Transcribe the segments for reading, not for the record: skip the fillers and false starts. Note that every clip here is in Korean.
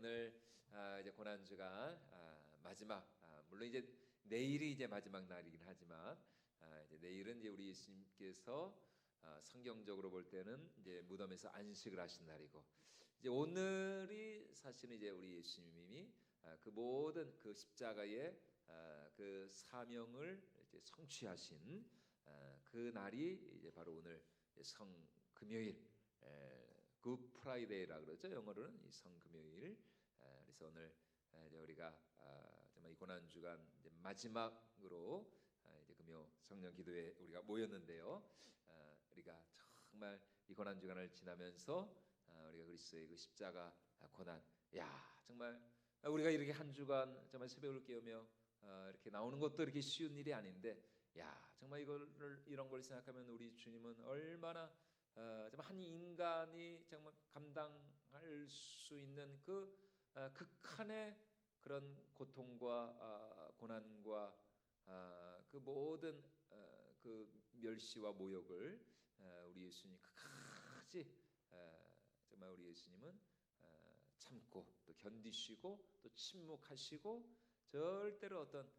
오늘 이제 고난주간 마지막 물론 이제 내일이 이제 마지막 날이긴 하지만 이제 내일은 이제 우리 예수님께서 성경적으로 볼 때는 이제 무덤에서 안식을 하신 날이고 이제 오늘이 사실은 이제 우리 예수님이 그 모든 그 십자가의 그 사명을 이제 성취하신 그 날이 이제 바로 오늘 성금요일 굿 프라이데이라 그러죠. 영어로는 이 성금요일. 그래서 오늘 이제 우리가 정말 이 고난 주간 이제 마지막으로 이제 금요 성령 기도에 우리가 모였는데요. 우리가 정말 이 고난 주간을 지나면서 우리가 그리스도의 그 십자가 고난, 야 정말 우리가 이렇게 한 주간 정말 새벽을 깨우며 이렇게 나오는 것도 이렇게 쉬운 일이 아닌데, 야 정말 이런 걸 생각하면 우리 주님은 얼마나 정말 한 인간이 정말 감당할 수 있는 그 극한의 그런 고통과 고난과 그 모든 그 멸시와 모욕을 우리 예수님 끝까지 정말 우리 예수님은 참고 또 견디시고 또 침묵하시고 절대로 어떤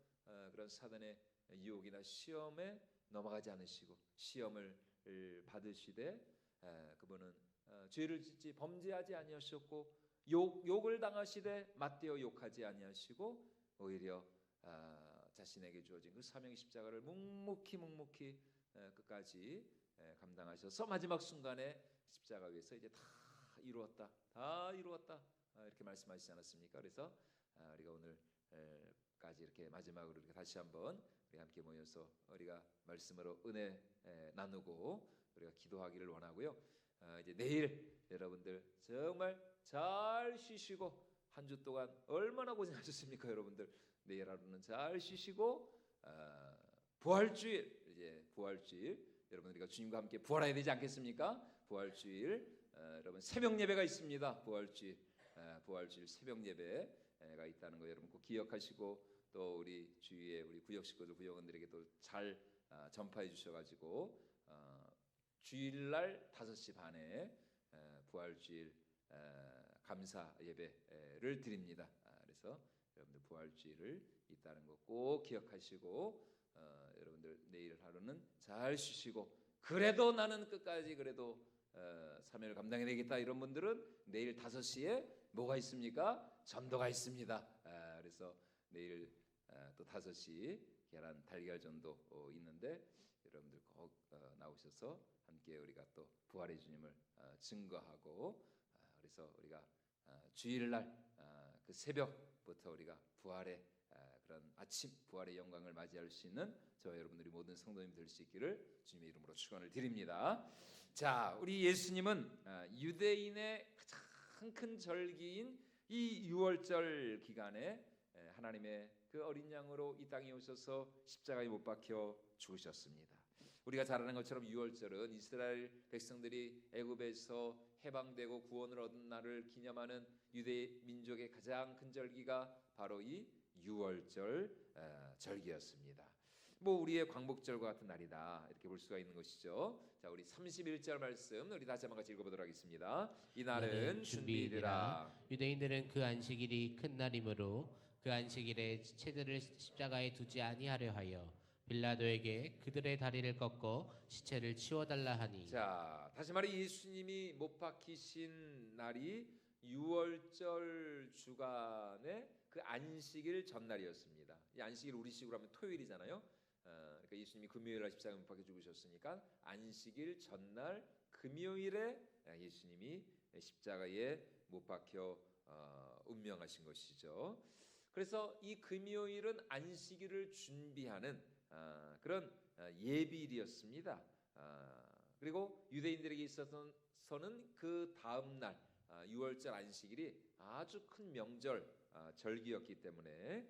그런 사단의 유혹이나 시험에 넘어가지 않으시고 시험을 받으시되 그분은 죄를 짓지 범죄하지 아니하셨고 욕을 당하시되 맞대어 욕하지 아니하시고 오히려 자신에게 주어진 그 사명의 십자가를 묵묵히 끝까지 감당하셔서 마지막 순간에 십자가 위에서 이제 다 이루었다 이렇게 말씀하시지 않았습니까? 그래서 우리가 오늘까지 이렇게 마지막으로 이렇게 다시 한번 우리 함께 모여서 우리가 말씀으로 은혜 나누고 우리가 기도하기를 원하고요. 이제 내일 여러분들 정말 잘 쉬시고 한 주 동안 얼마나 고생하셨습니까, 여러분들? 내일 하루는 잘 쉬시고 부활주일 이제 부활주일 여러분 우리가 주님과 함께 부활해야 되지 않겠습니까? 부활주일 여러분 새벽 예배가 있습니다. 부활주일 새벽 예배가 있다는 거 여러분 꼭 기억하시고 또 우리 주위에 우리 구역 식구들 구역원들에게 또 잘 전파해 주셔가지고 주일날 5시 반에 부활주일 감사 예배를 드립니다. 그래서 여러분들 부활주일을 있다는 거 꼭 기억하시고 여러분들 내일 하루는 잘 쉬시고 그래도 나는 끝까지 그래도 사명을 감당해야 되겠다 이런 분들은 내일 5시에 뭐가 있습니까? 전도가 있습니다. 그래서 내일 또 5시 계란 달걀 전도 있는데 여러분들 꼭 나오셔서 함께 우리가 또 부활의 주님을 증거하고 그래서 우리가 주일날 그 새벽부터 우리가 부활의 그런 아침 부활의 영광을 맞이할 수 있는 저와 여러분들이 모든 성도님 될 수 있기를 주님의 이름으로 축원을 드립니다. 자, 우리 예수님은 유대인의 가장 큰 절기인 이 유월절 기간에 하나님의 그 어린 양으로 이 땅에 오셔서 십자가에 못 박혀 죽으셨습니다. 우리가 잘 아는 것처럼 유월절은 이스라엘 백성들이 애굽에서 해방되고 구원을 얻은 날을 기념하는 유대 민족의 가장 큰 절기가 바로 이 유월절 절기였습니다. 뭐 우리의 광복절과 같은 날이다 이렇게 볼 수가 있는 것이죠. 자, 우리 31절 말씀 우리 다시 한번 같이 읽어보도록 하겠습니다. 이날은 준비일이라. 유대인들은 그 안식일이 큰 날이므로 그 안식일에 시체들을 십자가에 두지 아니하려 하여 빌라도에게 그들의 다리를 꺾어 시체를 치워달라 하니. 자, 다시 말해 예수님이 못 박히신 날이 유월절 주간의 그 안식일 전날이었습니다. 이 안식일 우리식으로 하면 토요일이잖아요. 그러니까 예수님이 금요일날 십자가에 못 박혀 죽으셨으니까 안식일 전날 금요일에 예수님이 십자가에 못 박혀 운명하신 것이죠. 그래서 이 금요일은 안식일을 준비하는 그런 예비일이었습니다. 그리고 유대인들에게 있어서는 그 다음 날 6월절 안식일이 아주 큰 명절 절기였기 때문에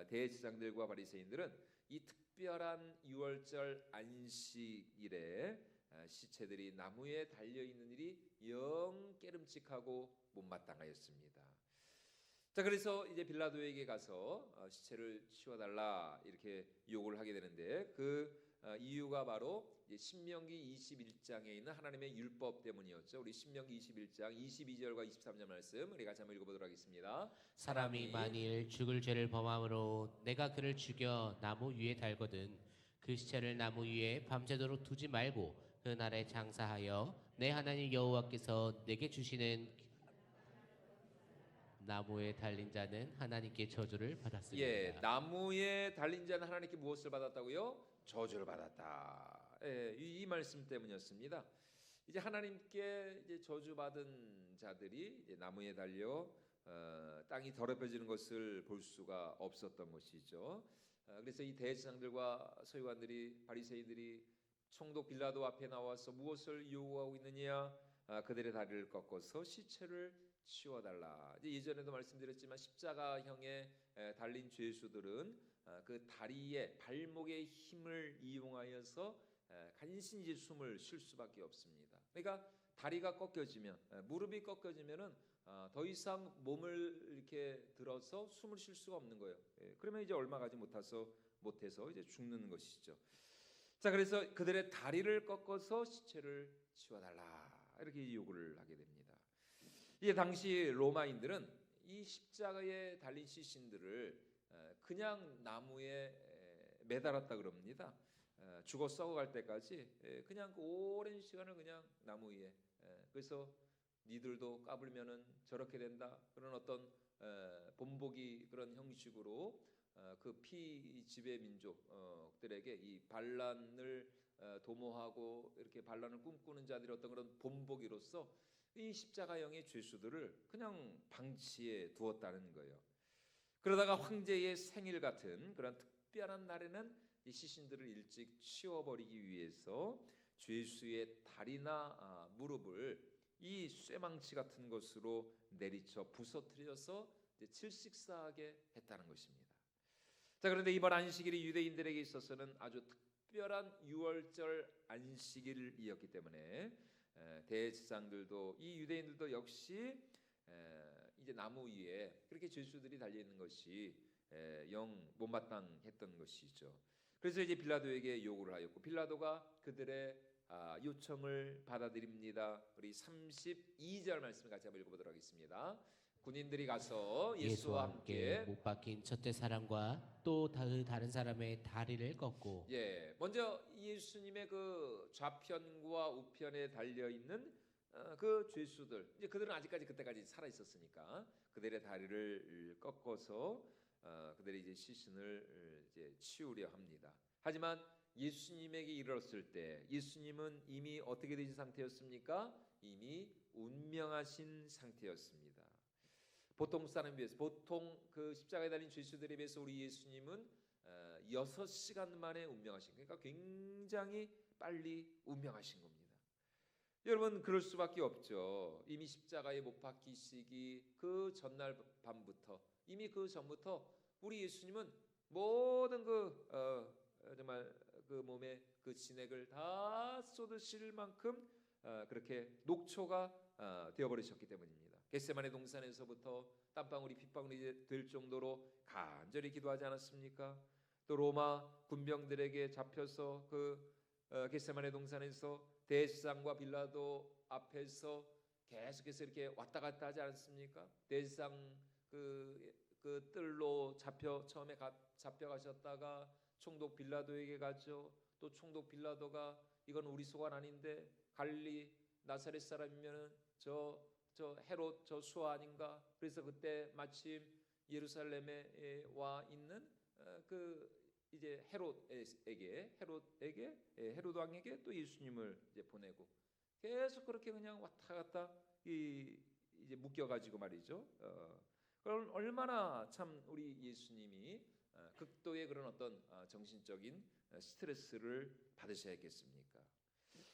대제사장들과 바리새인들은 이 특별한 6월절 안식일에 시체들이 나무에 달려 있는 일이 영 깨름칙하고 못마땅하였습니다. 자, 그래서 이제 빌라도에게 가서 시체를 치워달라 이렇게 요구를 하게 되는데 그 이유가 바로 이제 신명기 21장에 있는 하나님의 율법 때문이었죠. 우리 신명기 21장 22절과 23절 말씀 우리 같이 한번 읽어보도록 하겠습니다. 사람이 만일 죽을 죄를 범함으로 내가 그를 죽여 나무 위에 달거든 그 시체를 나무 위에 밤새도록 두지 말고 그날에 장사하여 내 하나님 여호와께서 내게 주시는 나무에 달린 자는 하나님께 저주를 받았습니다. 예, 나무에 달린 자는 하나님께 무엇을 받았다고요? 저주를 받았다. 예, 이 말씀 때문이었습니다. 이제 하나님께 이제 저주받은 자들이 이제 나무에 달려 땅이 더럽혀지는 것을 볼 수가 없었던 것이죠. 그래서 이 대제사장들과 서기관들이 바리새인들이 총독 빌라도 앞에 나와서 무엇을 요구하고 있느냐? 그들의 다리를 꺾어서 시체를 치워달라. 이제 예전에도 말씀드렸지만 십자가형에 달린 죄수들은 그 다리에 발목의 힘을 이용하여서 간신히 이제 숨을 쉴 수밖에 없습니다. 그러니까 다리가 꺾여지면 무릎이 꺾여지면은 더 이상 몸을 이렇게 들어서 숨을 쉴 수가 없는 거예요. 그러면 이제 얼마 가지 못해서 이제 죽는 것이죠. 자, 그래서 그들의 다리를 꺾어서 시체를 치워달라 이렇게 요구를 하게 됩니다. 이게 당시 로마인들은 이 십자가에 달린 시신들을 그냥 나무에 매달았다 그럽니다. 죽어 썩어갈 때까지 그냥 그 오랜 시간을 그냥 나무 위에. 그래서 니들도 까불면은 저렇게 된다 그런 어떤 본보기 그런 형식으로 그 피지배 민족들에게 이 반란을 도모하고 이렇게 반란을 꿈꾸는 자들의 어떤 그런 본보기로서 이 십자가형의 죄수들을 그냥 방치해 두었다는 거예요. 그러다가 황제의 생일 같은 그런 특별한 날에는 이 시신들을 일찍 치워버리기 위해서 죄수의 다리나 무릎을 이 쇠망치 같은 것으로 내리쳐 부서뜨려서 칠식사하게 했다는 것입니다. 자, 그런데 이번 안식일이 유대인들에게 있어서는 아주 특별한 유월절 안식일이었기 때문에 대제사장들도 이 유대인들도 역시 이제 나무 위에 그렇게 죄수들이 달려 있는 것이 영 못마땅했던 것이죠. 그래서 이제 빌라도에게 요구를 하였고 빌라도가 그들의 요청을 받아들입니다. 우리 32절 말씀을 같이 한번 읽어보도록 하겠습니다. 군인들이 가서 예수와 함께 못 박힌 첫째 사람과 또 다른 사람의 다리를 꺾고 먼저 예수님의 그 좌편과 우편에 달려 있는 그 죄수들 이제 그들은 아직까지 그때까지 살아 있었으니까 그들의 다리를 꺾어서 그들의 이제 시신을 이제 치우려 합니다. 하지만 예수님에게 이르렀을 때 예수님은 이미 어떻게 되신 상태였습니까? 이미 운명하신 상태였습니다. 보통 사람에 비해서 보통 그 십자가에 달린 죄수들에 비해서 우리 예수님은 6시간 만에 운명하신 그러니까 굉장히 빨리 운명하신 겁니다. 여러분 그럴 수밖에 없죠. 이미 십자가에 못 박히시기 그 전날 밤부터 이미 그 전부터 우리 예수님은 모든 그 정말 그 몸에 그 진액을 다 쏟으실 만큼 그렇게 녹초가 되어버리셨기 때문입니다. 겟세마네 동산에서부터 땀방울이 핏방울이 될 정도로 간절히 기도하지 않았습니까? 또 로마 군병들에게 잡혀서 그 겟세마네 동산에서 대제사장과 빌라도 앞에서 계속해서 이렇게 왔다 갔다 하지 않습니까? 대제사장 그 뜰로 처음에 잡혀가셨다가 총독 빌라도에게 가죠. 또 총독 빌라도가 이건 우리 소관 아닌데 갈릴리 나사렛 사람이면은 저 헤롯 저 수하 아닌가? 그래서 그때 마침 예루살렘에 와 있는 그 이제 헤롯 왕에게 또 예수님을 이제 보내고 계속 그렇게 그냥 왔다 갔다 이제 묶여가지고 말이죠. 그럼 얼마나 참 우리 예수님이 극도의 그런 어떤 정신적인 스트레스를 받으셔야 했겠습니까?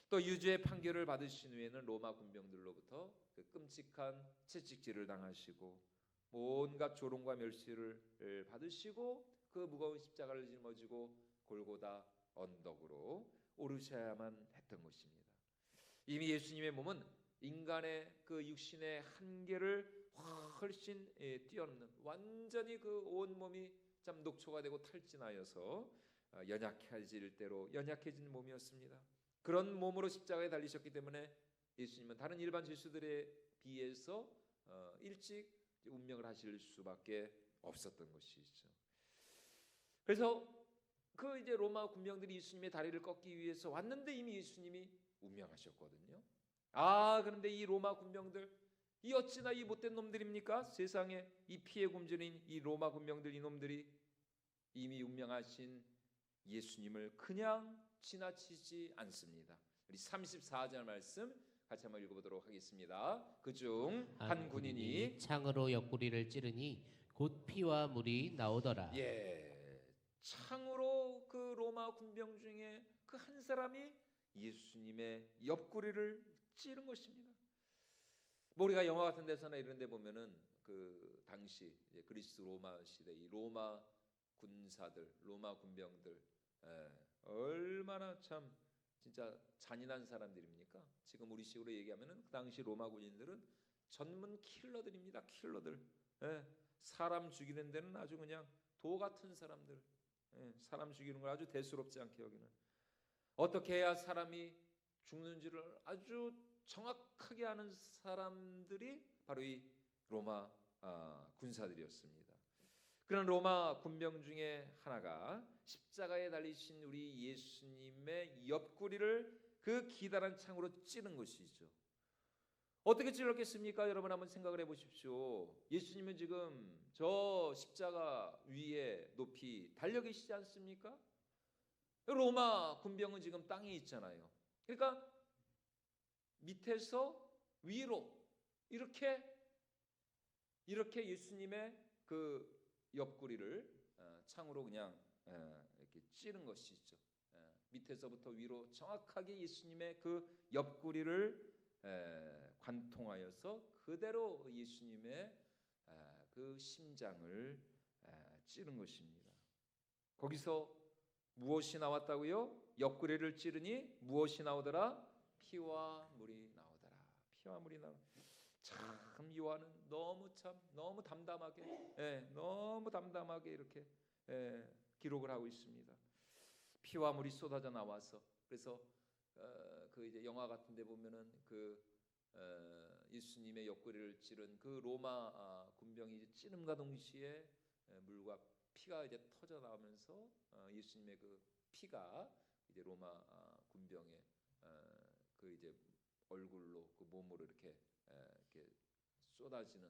또 유죄의 판결을 받으신 후에는 로마 군병들로부터 그 끔찍한 채찍질을 당하시고 온갖 조롱과 멸시를 받으시고 그 무거운 십자가를 짊어지고 골고다 언덕으로 오르셔야만 했던 것입니다. 이미 예수님의 몸은 인간의 그 육신의 한계를 훨씬 뛰어넘는 완전히 그 온 몸이 참 녹초가 되고 탈진하여서 연약해질 대로 연약해진 몸이었습니다. 그런 몸으로 십자가에 달리셨기 때문에 예수님은 다른 일반 죄수들에 비해서 일찍 운명을 하실 수밖에 없었던 것이죠. 그래서 그 이제 로마 군병들이 예수님의 다리를 꺾기 위해서 왔는데 이미 예수님이 운명하셨거든요. 그런데 이 로마 군병들, 이 어찌나 이 못된 놈들입니까? 세상에 이 피해 굶주린 이 로마 군병들, 이놈들이 이미 운명하신 예수님을 그냥 지나치지 않습니다. 우리 34절 말씀 같이 한번 읽어보도록 하겠습니다. 그중 한 군인이 창으로 옆구리를 찌르니 곧 피와 물이 나오더라. 창으로 그 로마 군병 중에 그 한 사람이 예수님의 옆구리를 찌른 것입니다. 우리가 영화 같은 데서나 이런 데 보면은 그 당시 그리스 로마 시대 이 로마 군사들, 로마 군병들 얼마나 참 진짜 잔인한 사람들입니까? 지금 우리 식으로 얘기하면은 그 당시 로마 군인들은 전문 킬러들입니다. 킬러들. 사람 죽이는 데는 아주 그냥 도 같은 사람들. 사람 죽이는 걸 아주 대수롭지 않게 여기는. 어떻게 해야 사람이 죽는지를 아주 정확하게 아는 사람들이 바로 이 로마 군사들이었습니다. 그런 로마 군병 중에 하나가 십자가에 달리신 우리 예수님의 옆구리를 그 기다란 창으로 찌른 것이죠. 어떻게 찔렀겠습니까? 여러분 한번 생각을 해보십시오. 예수님은 지금 저 십자가 위에 높이 달려 계시지 않습니까? 로마 군병은 지금 땅에 있잖아요. 그러니까 밑에서 위로 이렇게 예수님의 그 옆구리를 창으로 그냥 이렇게 찌른 것이죠. 밑에서부터 위로 정확하게 예수님의 그 옆구리를 관통하여서 그대로 예수님의 그 심장을 찌른 것입니다. 거기서 무엇이 나왔다고요? 옆구리를 찌르니 무엇이 나오더라? 피와 물이 나오더라. 피와 물이 나오. 참 요한은 너무 담담하게 이렇게 기록을 하고 있습니다. 피와 물이 쏟아져 나와서 그래서 그 이제 영화 같은데 보면은 그 예수님의 옆구리를 찌른 그 로마 군병이 이제 찌름과 동시에 물과 피가 이제 터져 나오면서 예수님의 그 피가 이제 로마 군병의 그 이제 얼굴로 그 몸으로 이렇게 쏟아지는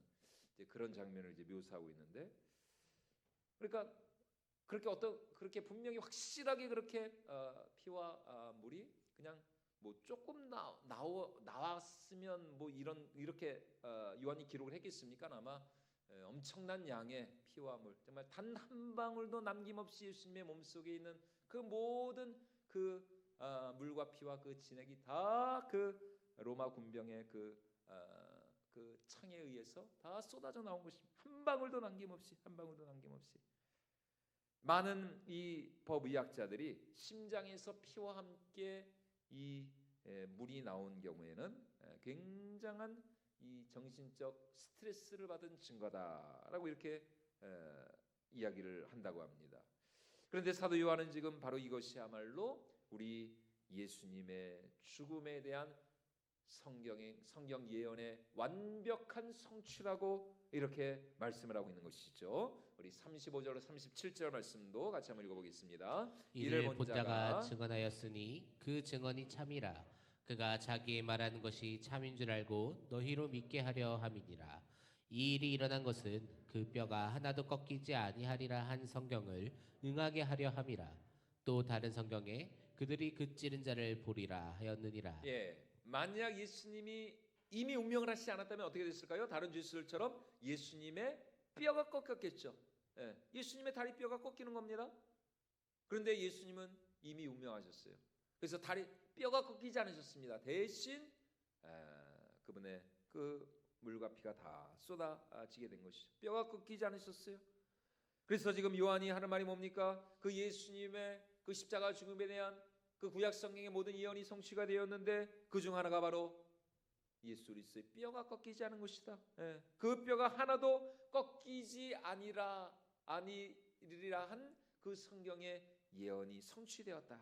이제 그런 장면을 이제 묘사하고 있는데, 그러니까 그렇게 분명히 확실하게 그렇게 피와 물이 그냥 뭐 조금 나왔으면 뭐 이렇게 요한이 기록을 했겠습니까? 아마 엄청난 양의 피와 물, 정말 단 한 방울도 남김없이 예수님의 몸속에 있는 그 모든 그 물과 피와 그 진액이 다 그 로마 군병의 그 창에 의해서 다 쏟아져 나온 것입니다. 한 방울도 남김없이. 많은 이 법의학자들이 심장에서 피와 함께 이 물이 나온 경우에는 굉장한 이 정신적 스트레스를 받은 증거다라고 이렇게 이야기를 한다고 합니다. 그런데 사도 요한은 지금 바로 이것이야말로 우리 예수님의 죽음에 대한 성경 예언의 완벽한 성취라고 이렇게 말씀을 하고 있는 것이죠. 우리 35절 37절 말씀도 같이 한번 읽어보겠습니다. 이를 본 자가 증언하였으니 그 증언이 참이라. 그가 자기의 말하는 것이 참인 줄 알고 너희로 믿게 하려 함이니라. 이 일이 일어난 것은 그 뼈가 하나도 꺾이지 아니하리라 한 성경을 응하게 하려 함이라. 또 다른 성경에 그들이 그 찌른 자를 보리라 하였느니라. 만약 예수님이 이미 운명을 하시지 않았다면 어떻게 됐을까요? 다른 죄수들처럼 예수님의 뼈가 꺾였겠죠. 예수님의 다리 뼈가 꺾이는 겁니다. 그런데 예수님은 이미 운명하셨어요. 그래서 다리 뼈가 꺾이지 않으셨습니다. 대신 그분의 그 물과 피가 다 쏟아지게 된 것이죠. 뼈가 꺾이지 않으셨어요. 그래서 지금 요한이 하는 말이 뭡니까? 그 예수님의 그 십자가 죽음에 대한 그 구약 성경의 모든 예언이 성취가 되었는데 그 중 하나가 바로 예수 그리스도의 뼈가 꺾이지 않은 것이다. 그 뼈가 하나도 꺾이지 아니리라 한 그 성경의 예언이 성취되었다.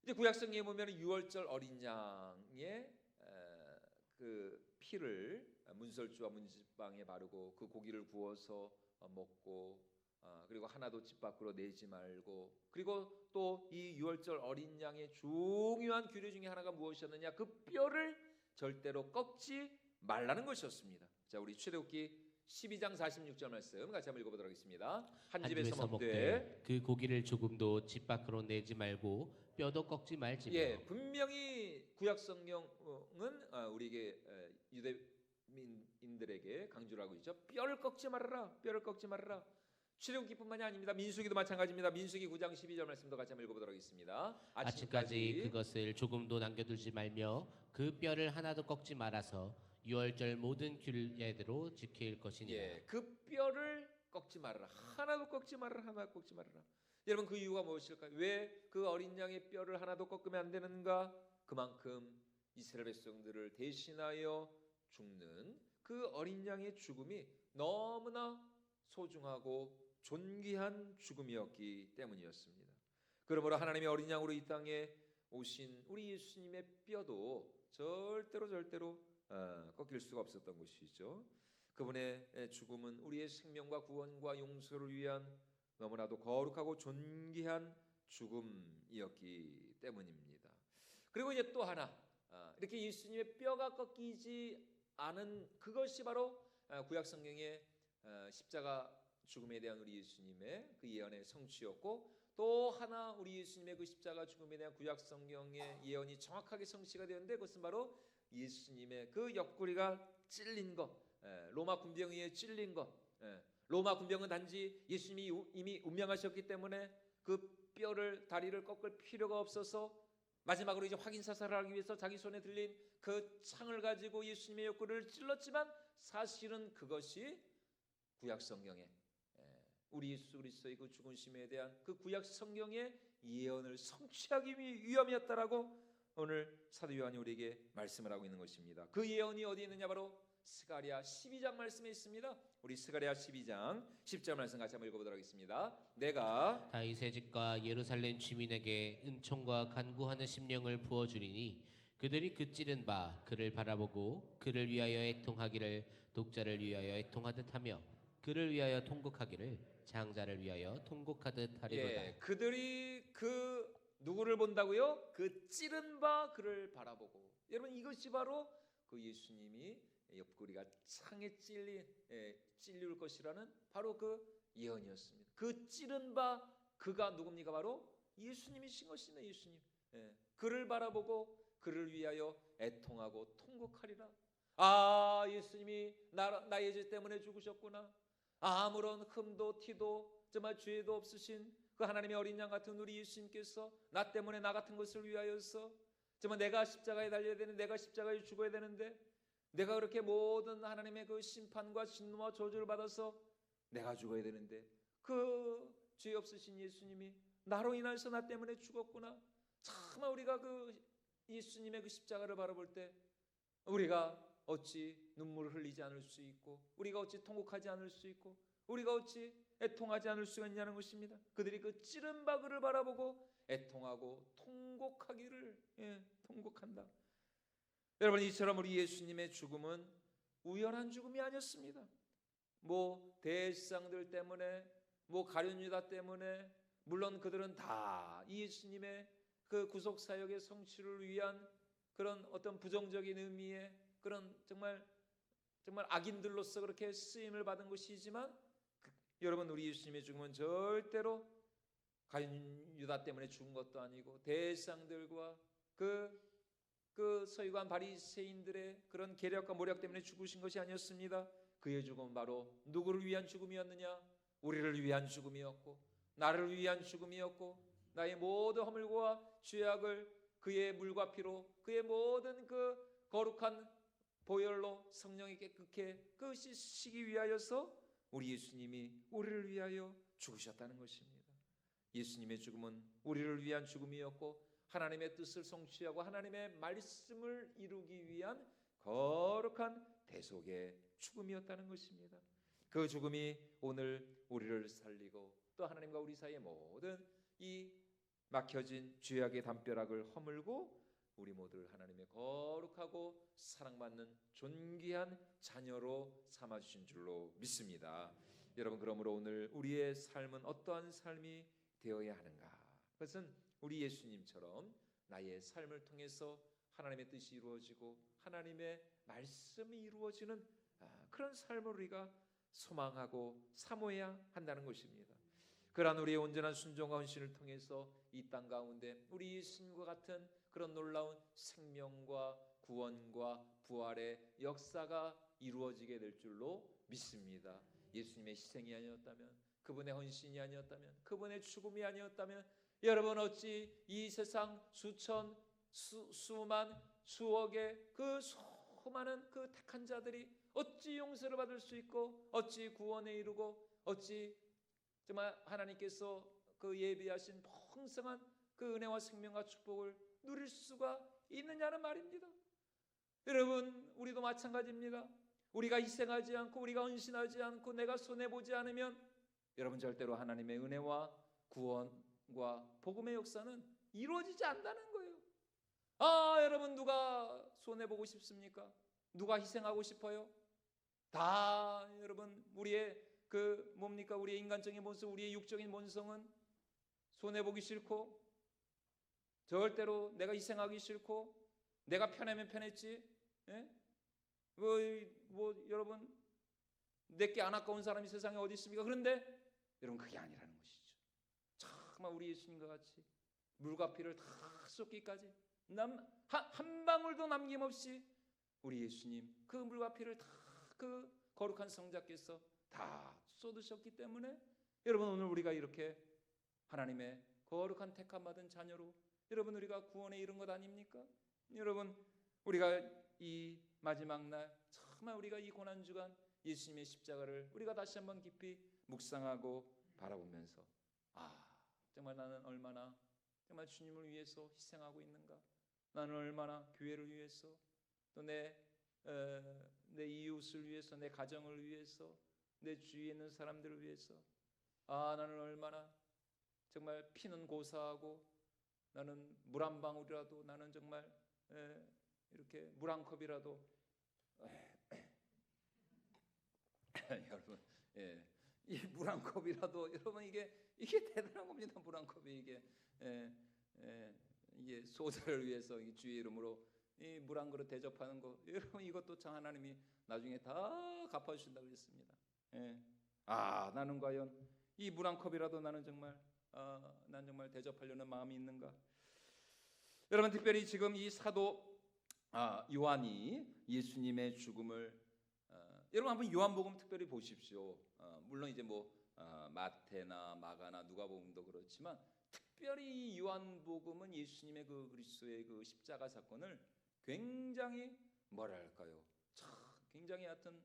이제 구약성경에 보면 유월절 어린 양의 그 피를 문설주와 문지방에 바르고 그 고기를 구워서 먹고 그리고 하나도 집 밖으로 내지 말고, 그리고 또 이 유월절 어린 양의 중요한 규례 중에 하나가 무엇이었느냐? 그 뼈를 절대로 꺾지 말라는 것이었습니다. 자, 우리 출애굽기 12장 46절 말씀 같이 한번 읽어보도록 하겠습니다. 한 집에서 먹되 그 고기를 조금도 집 밖으로 내지 말고 뼈도 꺾지 말지며. 예, 분명히 구약 성경은 우리에게 유대민들에게 강조를 하고 있죠. 뼈를 꺾지 말아라, 뼈를 꺾지 말아라. 출애굽기뿐만이 아닙니다. 민수기도 마찬가지입니다. 민수기 9장 12절 말씀도 같이 한번 읽어보도록 하겠습니다. 아침까지 그것을 조금도 남겨두지 말며 그 뼈를 하나도 꺾지 말아서 유월절 모든 규례대로 지킬 것이니라. 예, 그 뼈를 꺾지 말아라. 하나도 꺾지 말아라. 하나도 꺾지 말아라. 여러분, 그 이유가 무엇일까요? 왜 그 어린 양의 뼈를 하나도 꺾으면 안 되는가? 그만큼 이스라엘 백성들을 대신하여 죽는 그 어린 양의 죽음이 너무나 소중하고 존귀한 죽음이었기 때문이었습니다. 그러므로 하나님의 어린 양으로 이 땅에 오신 우리 예수님의 뼈도 절대로 꺾일 수가 없었던 것이죠. 그분의 죽음은 우리의 생명과 구원과 용서를 위한 너무나도 거룩하고 존귀한 죽음이었기 때문입니다. 그리고 이제 또 하나, 이렇게 예수님의 뼈가 꺾이지 않은 그것이 바로 구약 성경의 십자가 죽음에 대한 우리 예수님의 그 예언의 성취였고, 또 하나 우리 예수님의 그 십자가 죽음에 대한 구약 성경의 예언이 정확하게 성취가 되었는데, 그것은 바로 예수님의 그 옆구리가 찔린 것, 로마 군병에 의해 찔린 것. 로마 군병은 단지 예수님이 이미 운명하셨기 때문에 그 뼈를 다리를 꺾을 필요가 없어서 마지막으로 이제 확인 사살을 하기 위해서 자기 손에 들린 그 창을 가지고 예수님의 옆구리를 찔렀지만, 사실은 그것이 구약 성경에 우리 예수 그리스도의 그 죽으심에 대한 그 구약 성경의 예언을 성취하기 위함이었다라고 오늘 사도 요한이 우리에게 말씀을 하고 있는 것입니다. 그 예언이 어디에 있느냐? 바로 스가랴 12장 말씀에 있습니다. 우리 스가랴 12장 10절 말씀 같이 한번 읽어보도록 하겠습니다. 내가 다윗의 집과 예루살렘 주민에게 은총과 간구하는 심령을 부어주리니 그들이 그 찌른 바 그를 바라보고 그를 위하여 애통하기를 독자를 위하여 애통하듯 하며 그를 위하여 통곡하기를 장자를 위하여 통곡하듯 하리로다. 예, 그들이 그 누구를 본다고요? 그 찌른 바 그를 바라보고. 여러분, 이것이 바로 그 예수님이 옆구리가 창에 찔릴 것이라는 바로 그 예언이었습니다. 그 찌른 바 그가 누굽니까? 바로 예수님이신 것입니다. 예수님. 그를 바라보고 그를 위하여 애통하고 통곡하리라. 아, 예수님이 나의 죄 때문에 죽으셨구나. 아무런 흠도 티도 정말 죄도 없으신 그 하나님의 어린 양 같은 우리 예수님께서 나 때문에 나 같은 것을 위하여서 정말 내가 십자가에 달려야 되는데, 내가 십자가에 죽어야 되는데, 내가 그렇게 모든 하나님의 그 심판과 진노와 저주를 받아서 내가 죽어야 되는데, 그 죄 없으신 예수님이 나로 인해서 나 때문에 죽었구나. 참, 우리가 그 예수님의 그 십자가를 바라볼 때 우리가 어찌 눈물을 흘리지 않을 수 있고, 우리가 어찌 통곡하지 않을 수 있고, 우리가 어찌 애통하지 않을 수가 있냐는 것입니다. 그들이 그 찌른 바 그를 바라보고 애통하고 통곡하기를 통곡한다. 여러분, 이처럼 우리 예수님의 죽음은 우연한 죽음이 아니었습니다. 뭐 대제사장들 때문에, 뭐 가룟 유다 때문에, 물론 그들은 다 예수님의 그 구속 사역의 성취를 위한 그런 어떤 부정적인 의미의 그런 정말 악인들로서 그렇게 쓰임을 받은 것이지만, 여러분, 우리 예수님의 죽음은 절대로 가룟 유다 때문에 죽은 것도 아니고, 대제사장들과 그 서기관 바리새인들의 그런 계략과 모략 때문에 죽으신 것이 아니었습니다. 그의 죽음은 바로 누구를 위한 죽음이었느냐? 우리를 위한 죽음이었고, 나를 위한 죽음이었고, 나의 모든 허물과 죄악을 그의 물과 피로, 그의 모든 그 거룩한 보혈로 성령이 깨끗게 그 씻기기 위하여서 우리 예수님이 우리를 위하여 죽으셨다는 것입니다. 예수님의 죽음은 우리를 위한 죽음이었고, 하나님의 뜻을 성취하고 하나님의 말씀을 이루기 위한 거룩한 대속의 죽음이었다는 것입니다. 그 죽음이 오늘 우리를 살리고 또 하나님과 우리 사이의 모든 이 막혀진 죄악의 담벼락을 허물고 우리 모두를 하나님의 거룩하고 사랑받는 존귀한 자녀로 삼아주신 줄로 믿습니다. 여러분, 그러므로 오늘 우리의 삶은 어떠한 삶이 되어야 하는가? 그것은 우리 예수님처럼 나의 삶을 통해서 하나님의 뜻이 이루어지고 하나님의 말씀이 이루어지는 그런 삶을 우리가 소망하고 사모해야 한다는 것입니다. 그러한 우리의 온전한 순종과 헌신을 통해서 이 땅 가운데 우리 예수님과 같은 그런 놀라운 생명과 구원과 부활의 역사가 이루어지게 될 줄로 믿습니다. 예수님의 희생이 아니었다면, 그분의 헌신이 아니었다면, 그분의 죽음이 아니었다면 여러분 어찌 이 세상 수천 수만 수억의 그 수많은 그 택한 자들이 어찌 용서를 받을 수 있고 어찌 구원에 이르고 어찌 정말 하나님께서 그 예비하신 풍성한 그 은혜와 생명과 축복을 누릴 수가 있느냐는 말입니다. 여러분, 우리도 마찬가지입니다. 우리가 희생하지 않고 우리가 헌신하지 않고 내가 손해보지 않으면 여러분 절대로 하나님의 은혜와 구원과 복음의 역사는 이루어지지 않는다는 거예요. 여러분, 누가 손해보고 싶습니까? 누가 희생하고 싶어요? 다 여러분, 우리의 그 뭡니까? 우리의 인간적인 본성, 우리의 육적인 본성은 손해보기 싫고 절대로 내가 희생하기 싫고 내가 편하면 편했지. 예? 여러분, 내게 안 아까운 사람이 세상에 어디 있습니까? 그런데 여러분, 그게 아니라는 것이죠. 정말 우리 예수님과 같이 물과 피를 다 쏟기까지 한 방울도 남김없이 우리 예수님 그 물과 피를 다 그 거룩한 성자께서 다 쏟으셨기 때문에 여러분, 오늘 우리가 이렇게 하나님의 거룩한 택함 받은 자녀로 여러분 우리가 구원에 이른 것 아닙니까? 여러분, 우리가 이 마지막 날 정말 우리가 이 고난주간 예수님의 십자가를 우리가 다시 한번 깊이 묵상하고 바라보면서 정말 나는 얼마나 정말 주님을 위해서 희생하고 있는가? 나는 얼마나 교회를 위해서 또 내 이웃을 위해서, 내 가정을 위해서, 내 주위에 있는 사람들을 위해서 나는 얼마나 정말 피는 고사하고 나는 물 한 방울이라도, 나는 정말 이렇게 물 한 컵이라도 여러분, 이 물 한 컵이라도 여러분 이게 대단한 겁니다. 물 한 컵이 이게 소자를 위해서 주의 이름으로 이 물 한 그릇 대접하는 거, 여러분 이것도 참 하나님이 나중에 다 갚아주신다고 그랬습니다. 나는 과연 이 물 한 컵이라도 나는 정말 난 정말 대접하려는 마음이 있는가? 여러분, 특별히 지금 이 사도 요한이 예수님의 죽음을 여러분 한번 요한복음 특별히 보십시오. 물론 이제 마태나 마가나 누가복음도 그렇지만 특별히 요한복음은 예수님의 그 그리스도의 그 십자가 사건을 굉장히 뭐랄까요? 굉장히 하여튼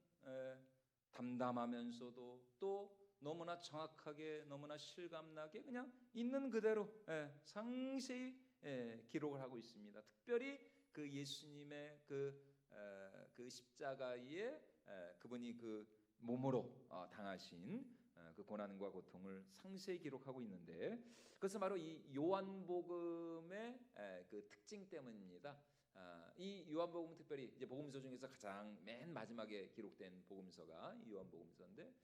담담하면서도 또 너무나 정확하게, 너무나 실감나게 그냥 있는 그대로 상세히 기록을 하고 있습니다. 특별히 그 예수님의 그 십자가에 그분이 그 몸으로 당하신 그 고난과 고통을 상세히 기록하고 있는데, 그것은 바로 이 요한복음의 그 특징 때문입니다. 이 요한복음, 특별히 이제 복음서 중에서 가장 맨 마지막에 기록된 복음서가 이 요한복음서인데,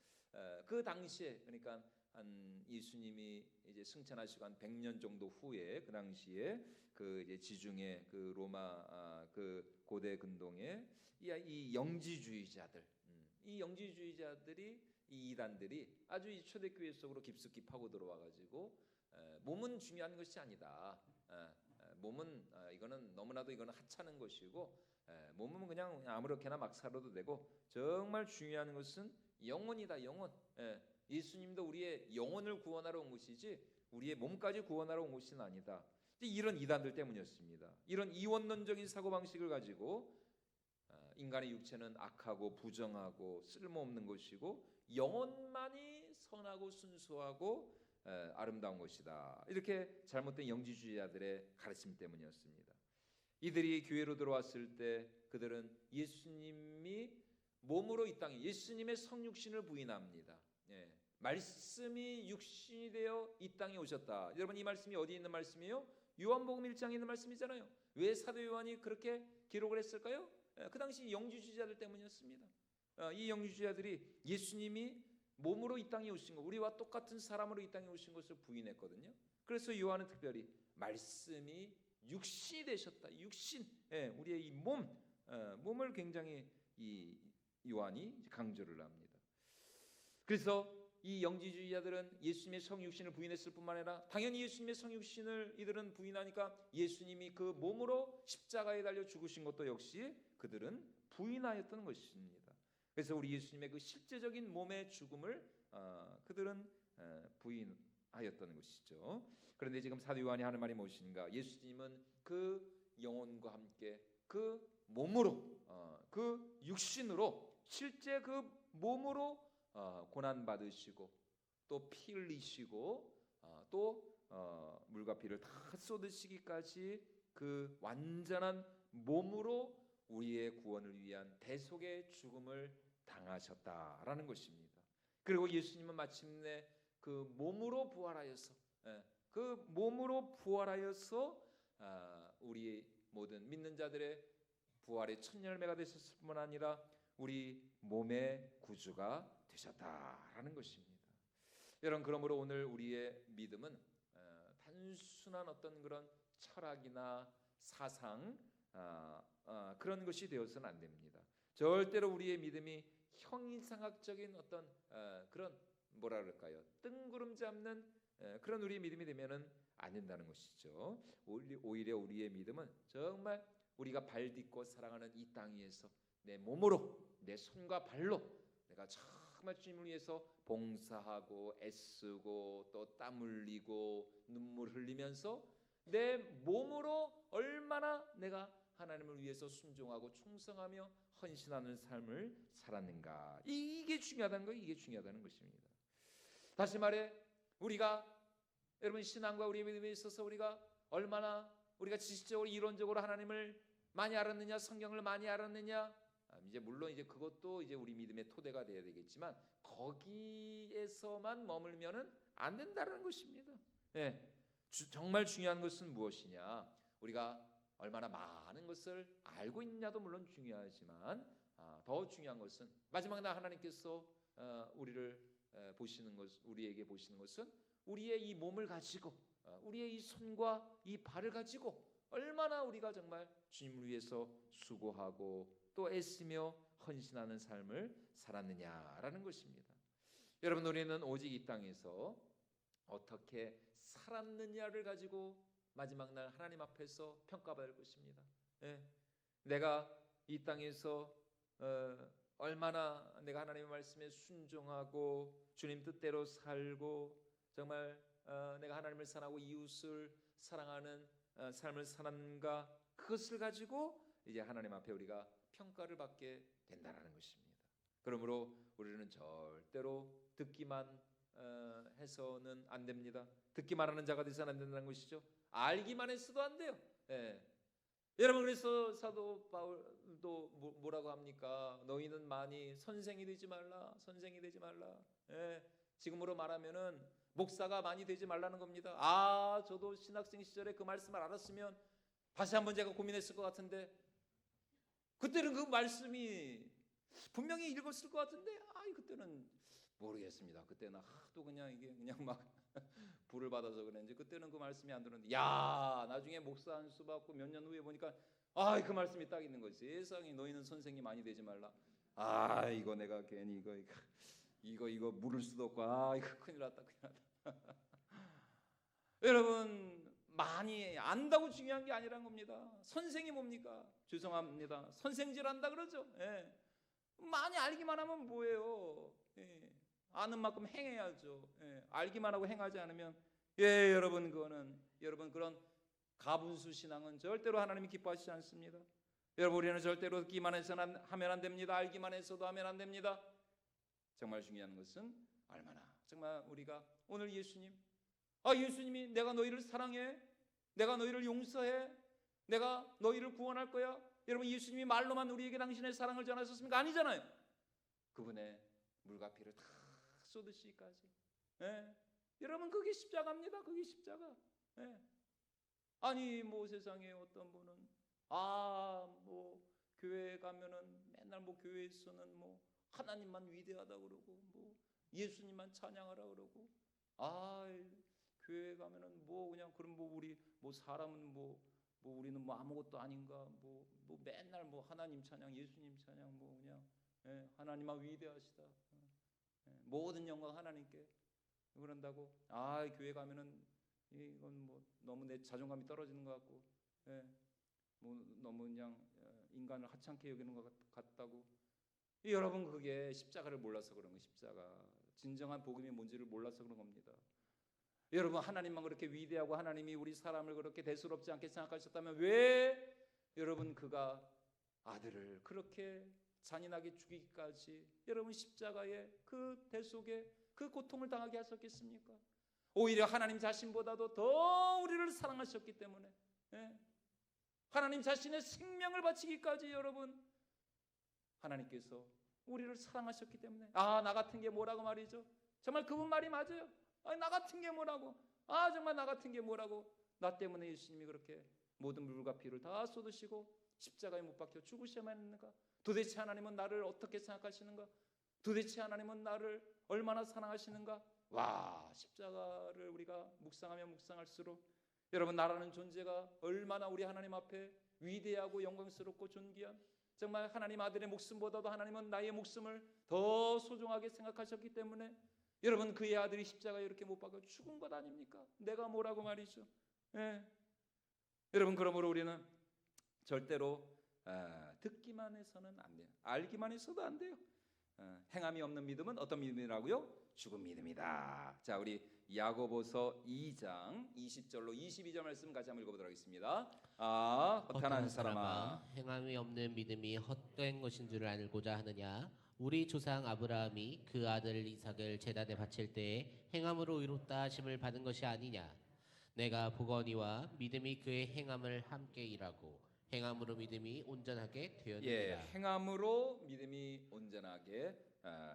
그 당시에, 그러니까 한 예수님이 이제 승천하시고 한 100년 정도 후에 그 당시에 그 이제 지중해 그 로마 그 고대 근동에 이 영지주의자들, 이 영지주의자들이, 이 이단들이 아주 이 초대교회 속으로 깊숙이 파고 들어와 가지고 몸은 중요한 것이 아니다. 몸은 이거는 너무나도 이거는 하찮은 것이고, 몸은 그냥 아무렇게나 막 살아도 되고, 정말 중요한 것은 영혼이다. 영혼. 예수님도 우리의 영혼을 구원하러 온 것이지 우리의 몸까지 구원하러 온 것은 아니다. 이런 이단들 때문이었습니다. 이런 이원론적인 사고방식을 가지고 인간의 육체는 악하고 부정하고 쓸모없는 것이고 영혼만이 선하고 순수하고 아름다운 것이다. 이렇게 잘못된 영지주의자들의 가르침 때문이었습니다. 이들이 교회로 들어왔을 때 그들은 예수님이 몸으로 이 땅에 예수님의 성육신을 부인합니다. 말씀이 육신이 되어 이 땅에 오셨다. 여러분 이 말씀이 어디에 있는 말씀이에요? 요한복음 1장에 있는 말씀이잖아요. 왜 사도 요한이 그렇게 기록을 했을까요? 그 당시 영주주의자들 때문이었습니다. 이 영주주의자들이 예수님이 몸으로 이 땅에 오신 것, 우리와 똑같은 사람으로 이 땅에 오신 것을 부인했거든요. 그래서 요한은 특별히 말씀이 육신이 되셨다. 육신, 우리의 이 몸을 굉장히 이 요한이 강조를 합니다. 그래서 이 영지주의자들은 예수님의 성육신을 부인했을 뿐만 아니라 당연히 예수님의 성육신을 이들은 부인하니까 예수님이 그 몸으로 십자가에 달려 죽으신 것도 역시 그들은 부인하였던 것입니다. 그래서 우리 예수님의 그 실제적인 몸의 죽음을 그들은 부인하였던 것이죠. 그런데 지금 사도 요한이 하는 말이 무엇인가? 예수님은 그 영혼과 함께 그 몸으로 그 육신으로 실제 그 몸으로 고난 받으시고 또 피 흘리시고 또 물과 피를 다 쏟으시기까지 그 완전한 몸으로 우리의 구원을 위한 대속의 죽음을 당하셨다라는 것입니다. 그리고 예수님은 마침내 그 몸으로 부활하여서 우리 모든 믿는 자들의 부활의 첫 열매가 되셨을 뿐만 아니라 우리 몸의 구주가 되셨다라는 것입니다. 여러분, 그러므로 오늘 우리의 믿음은 단순한 어떤 그런 철학이나 사상 그런 것이 되어서는 안 됩니다. 절대로 우리의 믿음이 형이상학적인 어떤 그런 뭐라 그럴까요? 뜬구름 잡는 그런 우리의 믿음이 되면은 안 된다는 것이죠. 오히려 우리의 믿음은 정말 우리가 발 딛고 살아가는 이 땅 위에서 내 몸으로 내 손과 발로 내가 정말 주님을 위해서 봉사하고 애쓰고 또 땀 흘리고 눈물 흘리면서 내 몸으로 얼마나 내가 하나님을 위해서 순종하고 충성하며 헌신하는 삶을 살았는가. 이게 중요하다는 거예요. 이게 중요하다는 것입니다. 다시 말해 우리가 여러분 신앙과 우리의 믿음에 있어서 우리가 얼마나 우리가 지식적으로 이론적으로 하나님을 많이 알았느냐, 성경을 많이 알았느냐, 이제 물론 이제 그것도 이제 우리 믿음의 토대가 되어야 되겠지만 거기에서만 머물면은 안 된다는 것입니다. 정말 중요한 것은 무엇이냐? 우리가 얼마나 많은 것을 알고 있냐도 물론 중요하지만 더 중요한 것은 마지막 날 하나님께서 우리에게 보시는 것은 우리의 이 몸을 가지고 우리의 이 손과 이 발을 가지고 얼마나 우리가 정말 주님을 위해서 수고하고 또 애쓰며 헌신하는 삶을 살았느냐라는 것입니다. 여러분, 우리는 오직 이 땅에서 어떻게 살았느냐를 가지고 마지막 날 하나님 앞에서 평가받을 것입니다. 내가 이 땅에서 얼마나 내가 하나님의 말씀에 순종하고 주님 뜻대로 살고 정말 내가 하나님을 사랑하고 이웃을 사랑하는 삶을 살았는가, 그것을 가지고 이제 하나님 앞에 우리가 평가를 받게 된다는 것입니다. 그러므로 우리는 절대로 듣기만 해서는 안 됩니다. 듣기만 하는 자가 되서는 안 된다는 것이죠. 알기만 해서도 안 돼요. 여러분, 그래서 사도 바울도 뭐라고 합니까? 너희는 많이 선생이 되지 말라. 선생이 되지 말라. 지금으로 말하면은 목사가 많이 되지 말라는 겁니다. 저도 신학생 시절에 그 말씀을 알았으면 다시 한번 제가 고민했을 것 같은데 그때는 그 말씀이 분명히 읽었을 것 같은데 그때는 모르겠습니다. 그때는 하도 그냥 이게 그냥 막 불을 받아서 그랬는지 그때는 그 말씀이 안 들었는데 나중에 목사 안수 받고 몇 년 후에 보니까 그 말씀이 딱 있는 거지. 세상에 너희는 선생이 많이 되지 말라. 이거 내가 괜히 이거 물을 수도 없고 이거 큰일 났다. 여러분, 많이 안다고 중요한 게 아니란 겁니다. 선생이 뭡니까? 죄송합니다. 선생질 한다 그러죠. 많이 알기만 하면 뭐예요? 아는 만큼 행해야죠. 알기만 하고 행하지 않으면 여러분 그런 가분수 신앙은 절대로 하나님이 기뻐하시지 않습니다. 여러분, 우리는 절대로 듣기만 해서는 하면 안 됩니다. 알기만 해서도 하면 안 됩니다. 정말 중요한 것은 얼마나 정말 우리가 오늘 예수님이 내가 너희를 사랑해, 내가 너희를 용서해, 내가 너희를 구원할 거야. 여러분, 예수님이 말로만 우리에게 당신의 사랑을 전하셨습니까? 아니잖아요. 그분의 물과 피를 다 쏟으시기까지. 예. 여러분 그게 십자가입니다. 그게 십자가. 예. 아니 뭐 세상에 어떤 분은 뭐 교회 가면은 맨날 뭐 교회에서는 뭐 하나님만 위대하다 그러고 뭐 예수님만 찬양하라 그러고 교회 가면은 뭐 그냥 그럼 뭐 우리 뭐 사람은 뭐 우리는 뭐 아무것도 아닌가 뭐 맨날 뭐 하나님 찬양 예수님 찬양 뭐 그냥 하나님만 위대하시다. 모든 영광 하나님께 그런다고 교회 가면은 이건 뭐 너무 내 자존감이 떨어지는 것 같고 뭐 너무 그냥 인간을 하찮게 여기는 것 같다고. 여러분 그게 십자가를 몰라서 그런 거예요. 십자가 진정한 복음이 뭔지를 몰라서 그런 겁니다. 여러분 하나님만 그렇게 위대하고 하나님이 우리 사람을 그렇게 대수롭지 않게 생각하셨다면 왜 여러분 그가 아들을 그렇게 잔인하게 죽이기까지 여러분 십자가의 그 대속에 그 고통을 당하게 하셨겠습니까? 오히려 하나님 자신보다도 더 우리를 사랑하셨기 때문에 하나님 자신의 생명을 바치기까지 여러분 하나님께서 우리를 사랑하셨기 때문에 나 같은 게 뭐라고 말이죠. 정말 그분 말이 맞아요. 나 같은 게 뭐라고 정말 나 같은 게 뭐라고 나 때문에 예수님이 그렇게 모든 물과 피를 다 쏟으시고 십자가에 못 박혀 죽으셔야만 했는가. 도대체 하나님은 나를 어떻게 생각하시는가. 도대체 하나님은 나를 얼마나 사랑하시는가. 십자가를 우리가 묵상하면 묵상할수록 여러분 나라는 존재가 얼마나 우리 하나님 앞에 위대하고 영광스럽고 존귀한 정말 하나님 아들의 목숨보다도 하나님은 나의 목숨을 더 소중하게 생각하셨기 때문에 여러분 그의 아들이 십자가에 이렇게 못 박혀 죽은 것 아닙니까? 내가 뭐라고 말이죠. 여러분 그러므로 우리는 절대로 듣기만 해서는 안 돼요. 알기만 해서도 안 돼요. 행함이 없는 믿음은 어떤 믿음이라고요? 죽은 믿음이다. 자, 우리 야고보서 2장 20절로 22절 말씀 같이 한번 읽어보도록 하겠습니다. 허탄한 사람아 행함이 없는 믿음이 헛된 것인 줄 알고자 하느냐. 우리 조상 아브라함이 그 아들 이삭을 제단에 바칠 때에 행함으로 의롭다 하심을 받은 것이 아니냐. 내가 보거니와 믿음이 그의 행함을 함께 일하고 행함으로 믿음이 온전하게 되었느니라. 행함으로 믿음이 온전하게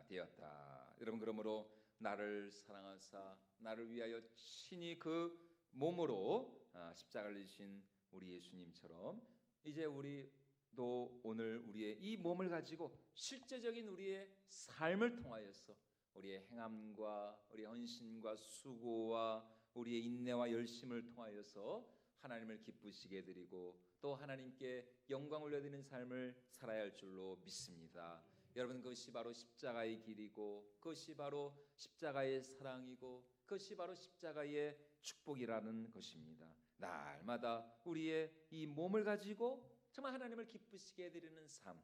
되었다. 여러분 그러므로 나를 사랑하사 나를 위하여 친히 그 몸으로 십자가를 지신 우리 예수님처럼 이제 우리도 오늘 우리의 이 몸을 가지고 실제적인 우리의 삶을 통하여서 우리의 행함과 우리의 헌신과 수고와 우리의 인내와 열심을 통하여서 하나님을 기쁘시게 드리고 또 하나님께 영광 올려드리는 삶을 살아야 할 줄로 믿습니다. 여러분 그것이 바로 십자가의 길이고 그것이 바로 십자가의 사랑이고 그것이 바로 십자가의 축복이라는 것입니다. 날마다 우리의 이 몸을 가지고 정말 하나님을 기쁘시게 드리는 삶,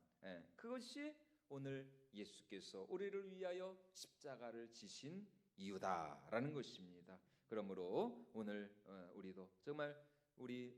그것이 오늘 예수께서 우리를 위하여 십자가를 지신 이유다라는 것입니다. 그러므로 오늘 우리도 정말 우리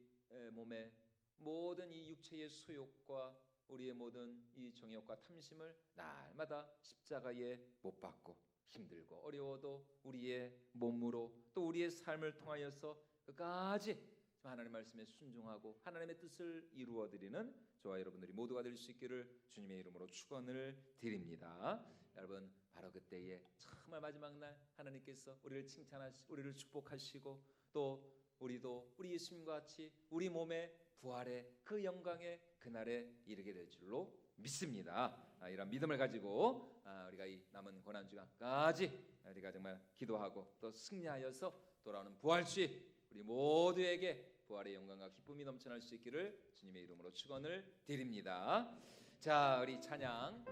몸의 모든 이 육체의 소욕과 우리의 모든 이 정욕과 탐심을 날마다 십자가에 못 박고 힘들고 어려워도 우리의 몸으로 또 우리의 삶을 통하여서 끝까지 하나님 말씀에 순종하고 하나님의 뜻을 이루어드리는 저와 여러분들이 모두가 될 수 있기를 주님의 이름으로 축원을 드립니다. 여러분 바로 그때에 정말 마지막 날 하나님께서 우리를 칭찬하시고 우리를 축복하시고 또 우리도 우리 예수님과 같이 우리 몸의 부활의 그 영광의 그날에 이르게 될 줄로 믿습니다. 이런 믿음을 가지고 우리가 이 남은 고난주간까지 우리가 정말 기도하고 또 승리하여서 돌아오는 부활주의 우리 모두에게 부활의 영광과 기쁨이 넘쳐날 수 있기를 주님의 이름으로 축원을 드립니다. 자, 우리 찬양